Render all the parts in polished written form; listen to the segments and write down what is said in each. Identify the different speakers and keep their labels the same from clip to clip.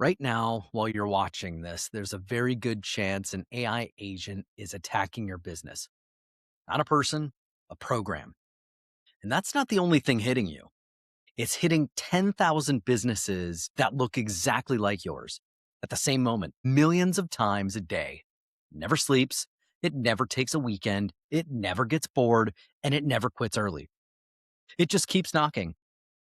Speaker 1: Right now, while you're watching this, there's a very good chance an AI agent is attacking your business. Not a person, a program. And that's not the only thing hitting you. It's hitting 10,000 businesses that look exactly like yours at the same moment, millions of times a day. It never sleeps. It never takes a weekend. It never gets bored, and it never quits early. It just keeps knocking.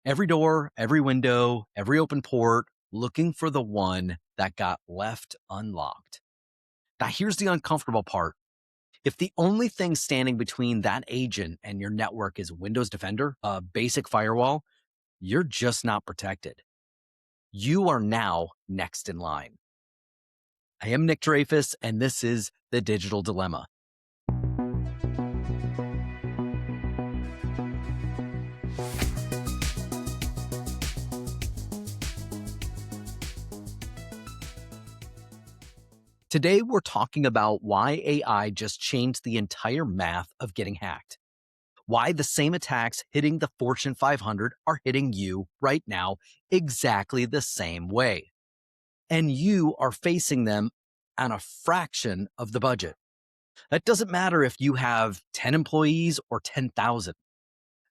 Speaker 1: Every door, every window, every open port, looking for the one that got left unlocked. Now, here's the uncomfortable part. If the only thing standing between that agent and your network is Windows Defender, a basic firewall, you're just not protected. You are now next in line. I am Nick Dreyfus, and this is The Digital Dilemma. Today, we're talking about why AI just changed the entire math of getting hacked. Why the same attacks hitting the Fortune 500 are hitting you right now exactly the same way. And you are facing them on a fraction of the budget. That doesn't matter if you have 10 employees or 10,000.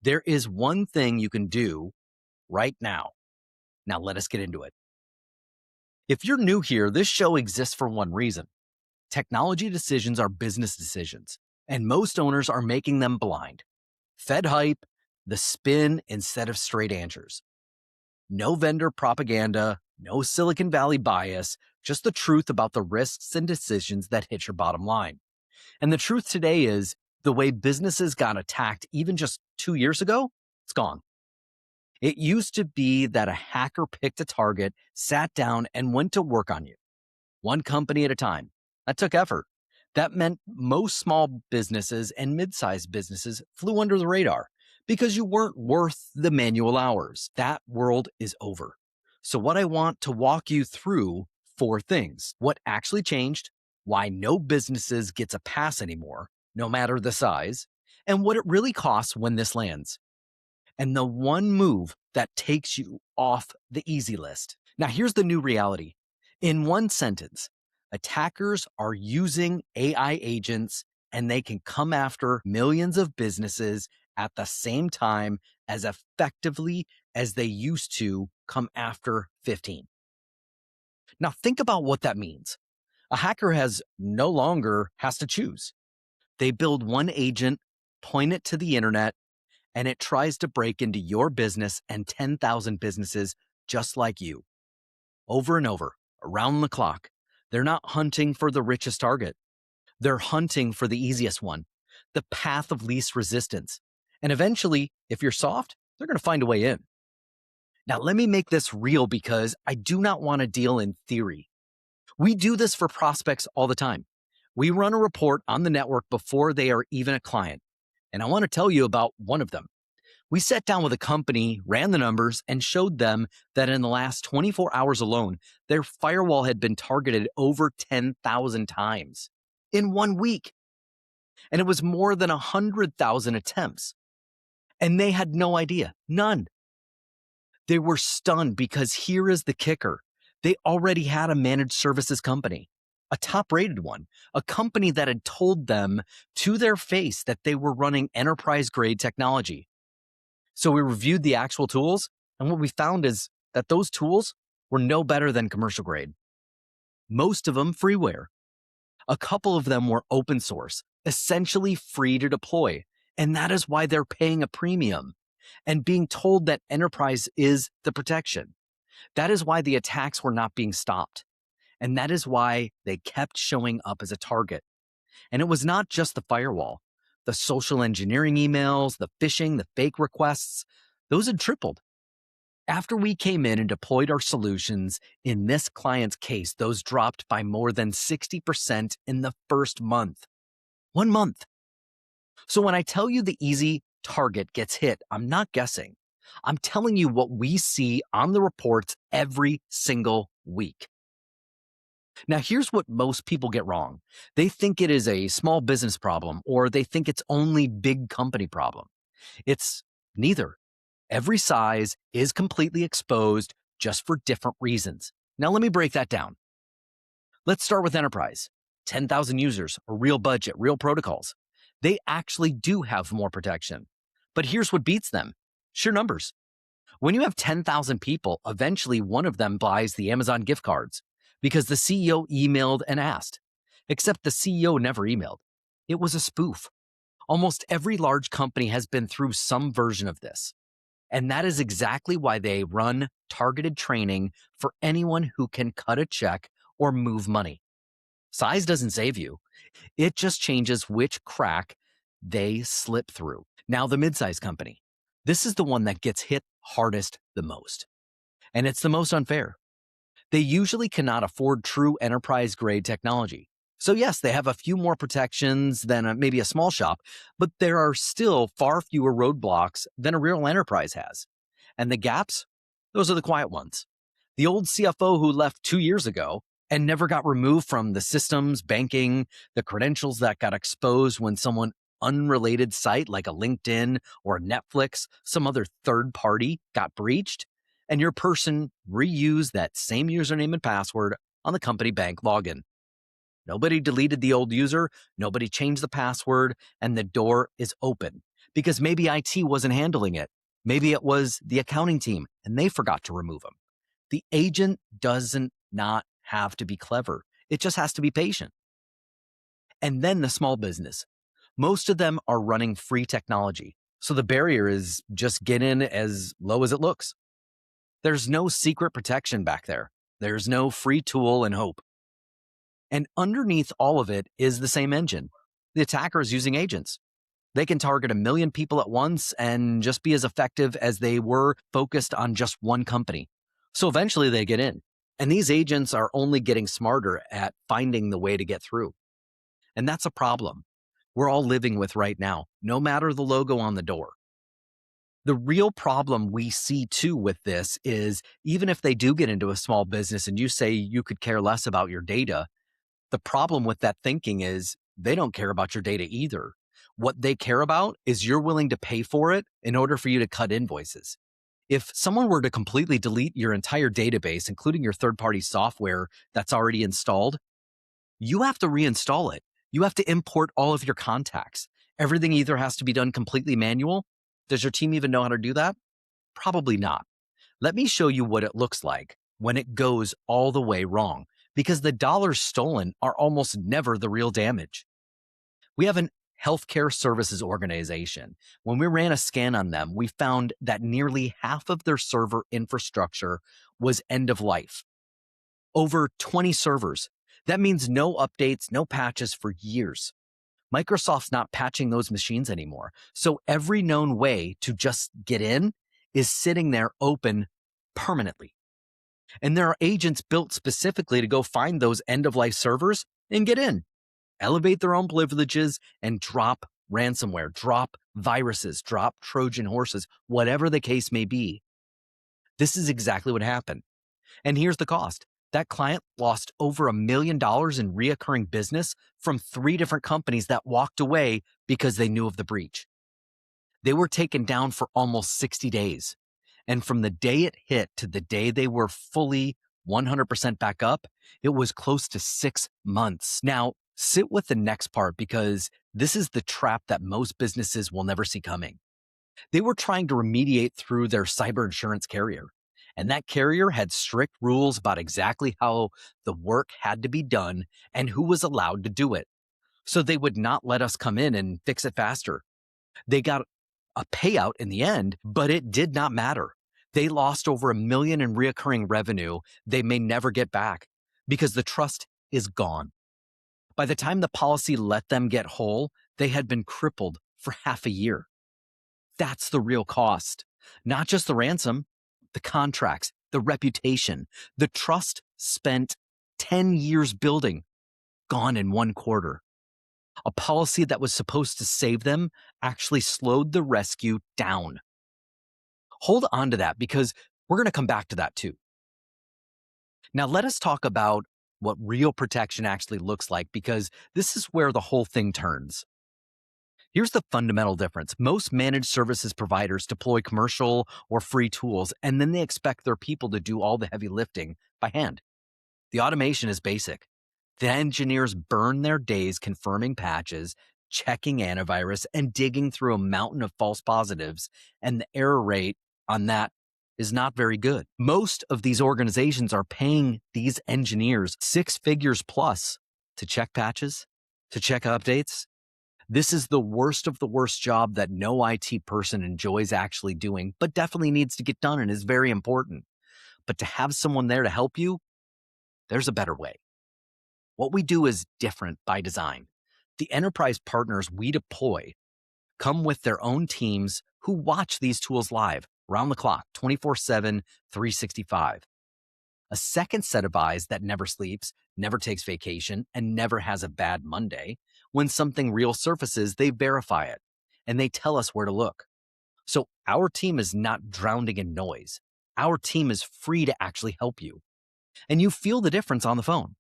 Speaker 1: There is one thing you can do right now. Now, let us get into it. If you're new here, this show exists for one reason. Technology decisions are business decisions, and most owners are making them blind. Fed hype, the spin instead of straight answers. No vendor propaganda, no Silicon Valley bias, just the truth about the risks and decisions that hit your bottom line. And the truth today is the way businesses got attacked even just 2 years ago, it's gone. It used to be that a hacker picked a target, sat down, and went to work on you, one company at a time. That took effort. That meant most small businesses and mid-sized businesses flew under the radar because you weren't worth the manual hours. That world is over. So what I want to walk you through 4 things. What actually changed, why no businesses gets a pass anymore, no matter the size, and what it really costs when this lands. And the one move that takes you off the easy list. Now, here's the new reality. In one sentence, attackers are using AI agents and they can come after millions of businesses at the same time as effectively as they used to come after 15. Now, think about what that means. A hacker no longer has to choose. They build one agent, point it to the internet, and it tries to break into your business and 10,000 businesses just like you. Over and over, around the clock. They're not hunting for the richest target. They're hunting for the easiest one, the path of least resistance. And eventually, if you're soft, they're going to find a way in. Now, let me make this real because I do not want to deal in theory. We do this for prospects all the time. We run a report on the network before they are even a client. And I want to tell you about one of them. We sat down with a company, ran the numbers, and showed them that in the last 24 hours alone, their firewall had been targeted over 10,000 times in 1 week. And it was more than 100,000 attempts. And they had no idea, none. They were stunned because here is the kicker. They already had a managed services company, a top-rated one, a company that had told them to their face that they were running enterprise-grade technology. So we reviewed the actual tools, and what we found is that those tools were no better than commercial grade. Most of them freeware. A couple of them were open source, essentially free to deploy, and that is why they're paying a premium and being told that enterprise is the protection. That is why the attacks were not being stopped, and that is why they kept showing up as a target. And it was not just the firewall. The social engineering emails, the phishing, the fake requests, those had tripled. After we came in and deployed our solutions, in this client's case, those dropped by more than 60% in the first month. 1 month. So when I tell you the easy target gets hit, I'm not guessing. I'm telling you what we see on the reports every single week. Now, here's what most people get wrong. They think it is a small business problem, or they think it's only big company problem. It's neither. Every size is completely exposed just for different reasons. Now, let me break that down. Let's start with enterprise. 10,000 users, a real budget, real protocols. They actually do have more protection. But here's what beats them: sheer numbers. When you have 10,000 people, eventually one of them buys the Amazon gift cards because the CEO emailed and asked. Except the CEO never emailed. It was a spoof. Almost every large company has been through some version of this. And that is exactly why they run targeted training for anyone who can cut a check or move money. Size doesn't save you. It just changes which crack they slip through. Now, the midsize company. This is the one that gets hit hardest the most. And it's the most unfair. They usually cannot afford true enterprise grade technology. So yes, they have a few more protections than maybe a small shop, but there are still far fewer roadblocks than a real enterprise has. And the gaps, those are the quiet ones. The old CFO who left 2 years ago and never got removed from the systems, banking, the credentials that got exposed when someone unrelated site like a LinkedIn or a Netflix, some other third party got breached, and your person reused that same username and password on the company bank login. Nobody deleted the old user, nobody changed the password, and the door is open because maybe IT wasn't handling it. Maybe it was the accounting team and they forgot to remove them. The agent doesn't not have to be clever. It just has to be patient. And then the small business. Most of them are running free technology. So the barrier is just get in as low as it looks. There's no secret protection back there. There's no free tool and hope. And underneath all of it is the same engine. The attacker is using agents. They can target 1 million people at once and just be as effective as they were focused on just one company. So eventually they get in. And these agents are only getting smarter at finding the way to get through. And that's a problem we're all living with right now, no matter the logo on the door. The real problem we see too with this is even if they do get into a small business and you say you could care less about your data, the problem with that thinking is they don't care about your data either. What they care about is you're willing to pay for it in order for you to cut invoices. If someone were to completely delete your entire database, including your third-party software that's already installed, you have to reinstall it. You have to import all of your contacts. Everything either has to be done completely manual. Does your team even know how to do that? Probably not. Let me show you what it looks like when it goes all the way wrong, because the dollars stolen are almost never the real damage. We have an healthcare services organization. When we ran a scan on them, we found that nearly half of their server infrastructure was end of life. Over 20 servers. That means no updates, no patches for years. Microsoft's not patching those machines anymore. So every known way to just get in is sitting there open permanently. And there are agents built specifically to go find those end-of-life servers and get in, elevate their own privileges, and drop ransomware, drop viruses, drop Trojan horses, whatever the case may be. This is exactly what happened. And here's the cost. That client lost over $1 million in reoccurring business from 3 different companies that walked away because they knew of the breach. They were taken down for almost 60 days. And from the day it hit to the day they were fully 100% back up, it was close to 6 months. Now, sit with the next part because this is the trap that most businesses will never see coming. They were trying to remediate through their cyber insurance carrier. And that carrier had strict rules about exactly how the work had to be done and who was allowed to do it. So they would not let us come in and fix it faster. They got a payout in the end, but it did not matter. They lost over $1 million in reoccurring revenue they may never get back because the trust is gone. By the time the policy let them get whole, they had been crippled for half a year. That's the real cost. Not just the ransom, the contracts, the reputation, the trust spent 10 years building, gone in 1 quarter. A policy that was supposed to save them actually slowed the rescue down. Hold on to that because we're going to come back to that too. Now let us talk about what real protection actually looks like because this is where the whole thing turns. Here's the fundamental difference. Most managed services providers deploy commercial or free tools, and then they expect their people to do all the heavy lifting by hand. The automation is basic. The engineers burn their days confirming patches, checking antivirus, and digging through a mountain of false positives, and the error rate on that is not very good. Most of these organizations are paying these engineers 6 figures plus to check patches, to check updates. This is the worst of the worst job that no IT person enjoys actually doing, but definitely needs to get done and is very important. But to have someone there to help you, there's a better way. What we do is different by design. The enterprise partners we deploy come with their own teams who watch these tools live, round the clock, 24/7, 365. A second set of eyes that never sleeps, never takes vacation, and never has a bad Monday. When something real surfaces, they verify it, and they tell us where to look. So our team is not drowning in noise. Our team is free to actually help you. And you feel the difference on the phone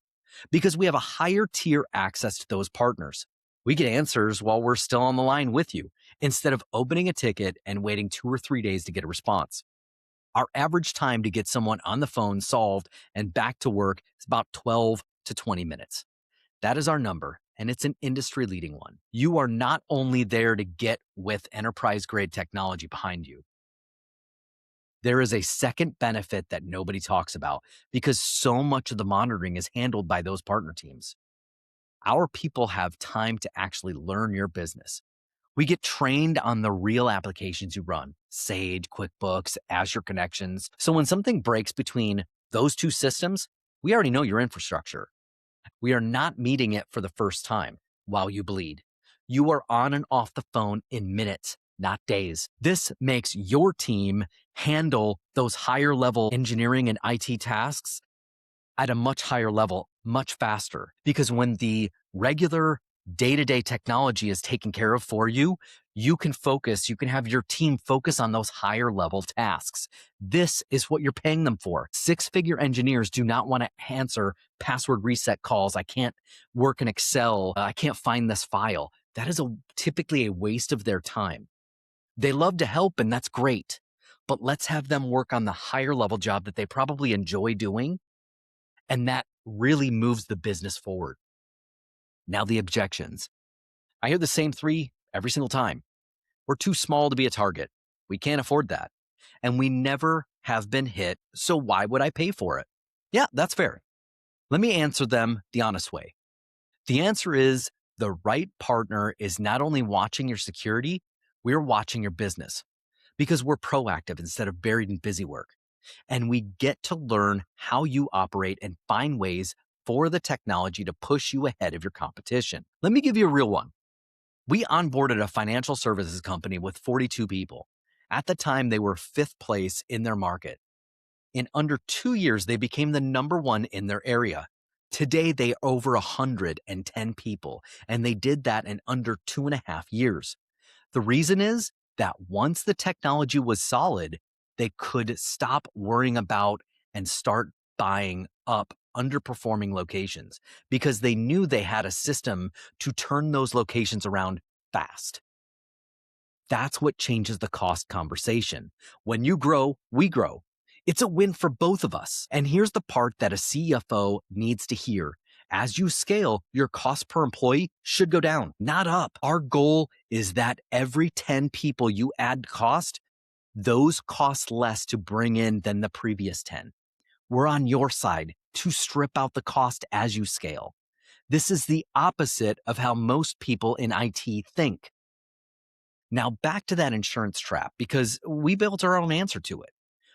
Speaker 1: because we have a higher tier access to those partners. We get answers while we're still on the line with you instead of opening a ticket and waiting 2 or 3 days to get a response. Our average time to get someone on the phone solved and back to work is about 12 to 20 minutes. That is our number, and it's an industry-leading one. You are not only there to get with enterprise-grade technology behind you. There is a second benefit that nobody talks about because so much of the monitoring is handled by those partner teams. Our people have time to actually learn your business. We get trained on the real applications you run, Sage, QuickBooks, Azure Connections. So when something breaks between those two systems, we already know your infrastructure. We are not meeting it for the first time while you bleed. You are on and off the phone in minutes, not days. This makes your team handle those higher level engineering and IT tasks at a much higher level, much faster. Because when the regular day-to-day technology is taken care of for you, you can focus, you can have your team focus on those higher level tasks. This is what you're paying them for. 6-figure engineers do not want to answer password reset calls. I can't work in Excel. I can't find this file. That is typically a waste of their time. They love to help, and that's great. But let's have them work on the higher level job that they probably enjoy doing, and that really moves the business forward. Now the objections. I hear the same 3 every single time. We're too small to be a target. We can't afford that. And we never have been hit, so why would I pay for it? Yeah, that's fair. Let me answer them the honest way. The answer is the right partner is not only watching your security, we're watching your business because we're proactive instead of buried in busy work. And we get to learn how you operate and find ways for the technology to push you ahead of your competition. Let me give you a real one. We onboarded a financial services company with 42 people. At the time, they were 5th place in their market. In under 2 years, they became the number 1 in their area. Today, they are over 110 people, and they did that in under 2.5 years. The reason is that once the technology was solid, they could stop worrying about and start buying up underperforming locations because they knew they had a system to turn those locations around fast. That's what changes the cost conversation. When you grow, we grow. It's a win for both of us. And here's the part that a CFO needs to hear. As you scale, your cost per employee should go down, not up. Our goal is that every 10 people you add cost, those cost less to bring in than the previous 10. We're on your side to strip out the cost as you scale. This is the opposite of how most people in IT think. Now back to that insurance trap because we built our own answer to it.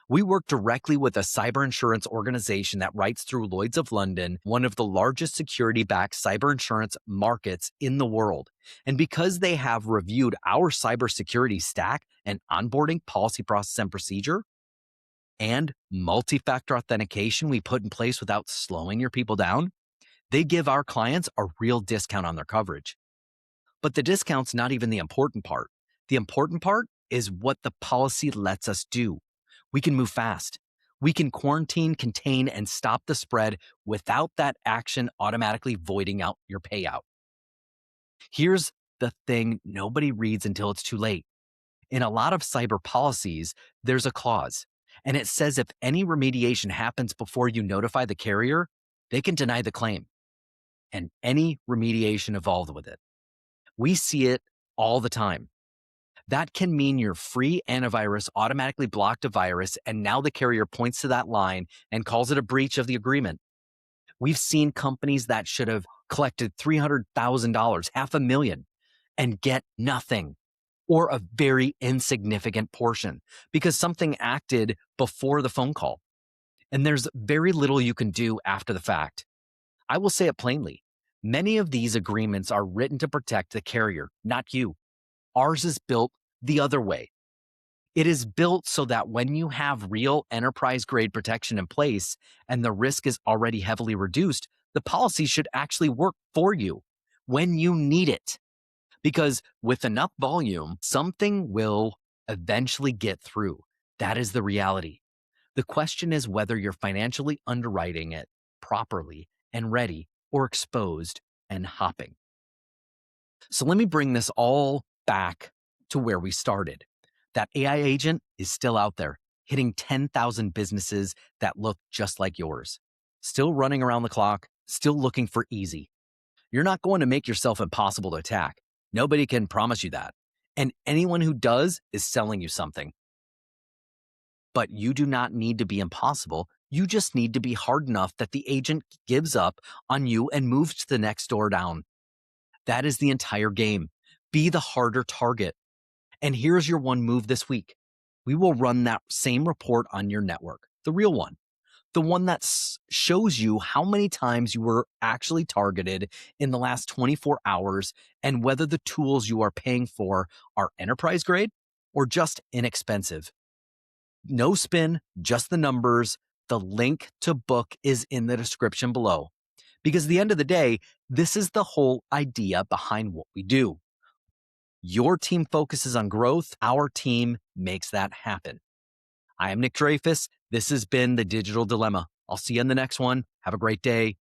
Speaker 1: We work directly with a cyber insurance organization that writes through Lloyd's of London, one of the largest security-backed cyber insurance markets in the world. And because they have reviewed our cybersecurity stack and onboarding policy process and procedure and multi-factor authentication we put in place without slowing your people down, they give our clients a real discount on their coverage. But the discount's not even the important part. The important part is what the policy lets us do. We can move fast. We can quarantine, contain, and stop the spread without that action automatically voiding out your payout. Here's the thing nobody reads until it's too late. In a lot of cyber policies, there's a clause, and it says if any remediation happens before you notify the carrier, they can deny the claim and any remediation involved with it. We see it all the time. That can mean your free antivirus automatically blocked a virus, and now the carrier points to that line and calls it a breach of the agreement. We've seen companies that should have collected $300,000, $500,000, and get nothing, or a very insignificant portion because something acted before the phone call. And there's very little you can do after the fact. I will say it plainly. Many of these agreements are written to protect the carrier, not you. Ours is built the other way. It is built so that when you have real enterprise grade protection in place and the risk is already heavily reduced, the policy should actually work for you when you need it. Because with enough volume, something will eventually get through. That is the reality. The question is whether you're financially underwriting it properly and ready, or exposed and hopping. So let me bring this all back to where we started. That AI agent is still out there, hitting 10,000 businesses that look just like yours. Still running around the clock, still looking for easy. You're not going to make yourself impossible to attack. Nobody can promise you that. And anyone who does is selling you something. But you do not need to be impossible. You just need to be hard enough that the agent gives up on you and moves to the next door down. That is the entire game. Be the harder target. And here's your one move this week. We will run that same report on your network, the real one, the one that shows you how many times you were actually targeted in the last 24 hours and whether the tools you are paying for are enterprise grade or just inexpensive. No spin, just the numbers. The link to book is in the description below. Because at the end of the day, this is the whole idea behind what we do. Your team focuses on growth. Our team makes that happen. I am Nick Dreyfus. This has been The Digital Dilemma. I'll see you in the next one. Have a great day.